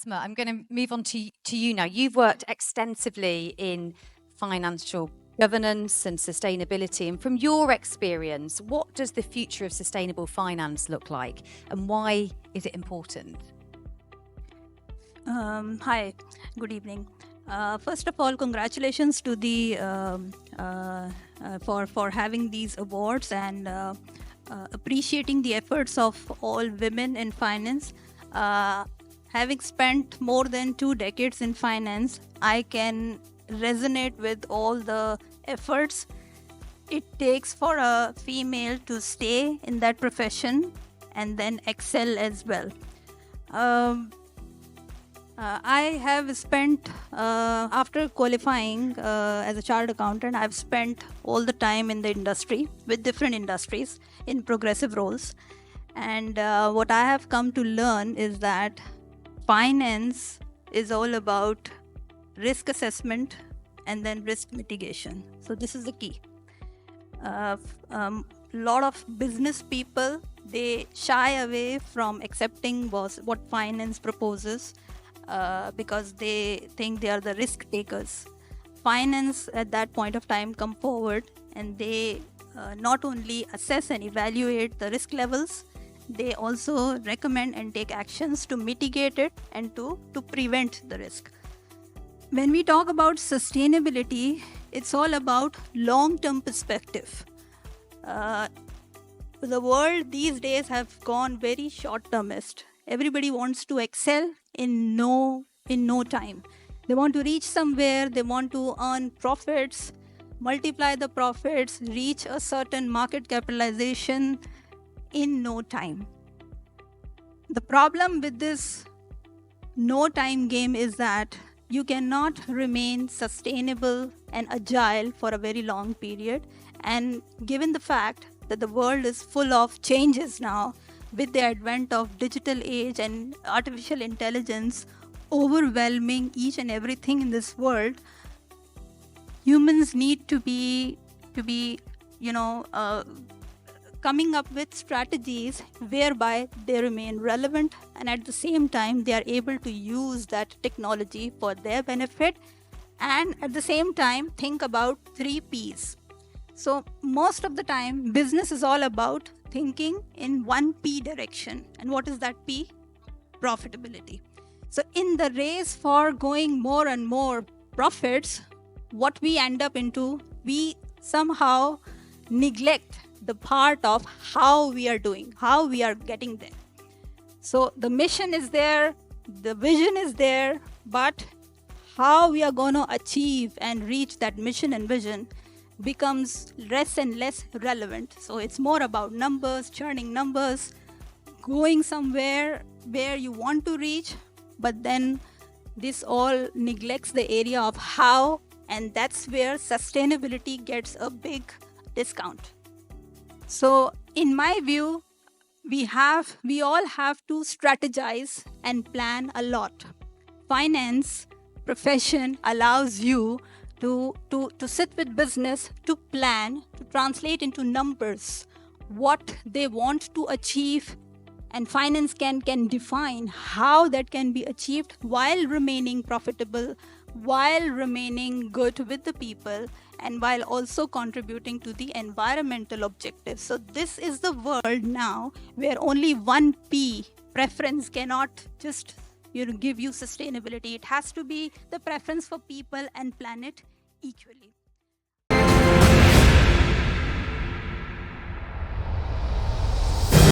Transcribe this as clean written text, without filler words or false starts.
Asma, I'm going to move on to you now. You've worked extensively in financial governance and sustainability. And from your experience, what does the future of sustainable finance look like and why is it important? Hi, good evening. First of all, congratulations to the for having these awards and appreciating the efforts of all women in finance. Having spent more than 2 decades in finance, I can resonate with all the efforts it takes for a female to stay in that profession and then excel as well. I have spent, after qualifying as a chartered accountant, I've spent all the time in the industry with different industries in progressive roles. And what I have come to learn is that finance is all about risk assessment and then risk mitigation. So this is the key. Lot of business people, they shy away from accepting what finance proposes because they think they are the risk takers. Finance at that point of time come forward and they not only assess and evaluate the risk levels, they also recommend and take actions to mitigate it and to prevent the risk. When we talk about sustainability, it's all about long-term perspective. The world these days have gone very short-termist. Everybody wants to excel in no time. They want to reach somewhere, they want to earn profits, multiply the profits, reach a certain market capitalization in no time. The problem with this no time game is that you cannot remain sustainable and agile for a very long period. And given the fact that the world is full of changes now, with the advent of digital age and artificial intelligence overwhelming each and everything in this world, humans need to be coming up with strategies whereby they remain relevant and at the same time they are able to use that technology for their benefit, and at the same time think about 3 P's. So most of the time business is all about thinking in 1 P direction. And what is that P? Profitability. So in the race for going more and more profits, what we end up into, we somehow neglect the part of how we are doing, how we are getting there. So the mission is there, the vision is there, but how we are going to achieve and reach that mission and vision becomes less and less relevant. So it's more about numbers, churning numbers, going somewhere where you want to reach, but then this all neglects the area of how, and that's where sustainability gets a big discount. So in my view, we all have to strategize and plan a lot. Finance profession allows you to sit with business, to plan, to translate into numbers what they want to achieve, and finance can define how that can be achieved while remaining profitable, while remaining good with the people, and while also contributing to the environmental objectives. So this is the world now where only 1P preference cannot just give you sustainability. It has to be the preference for people and planet equally.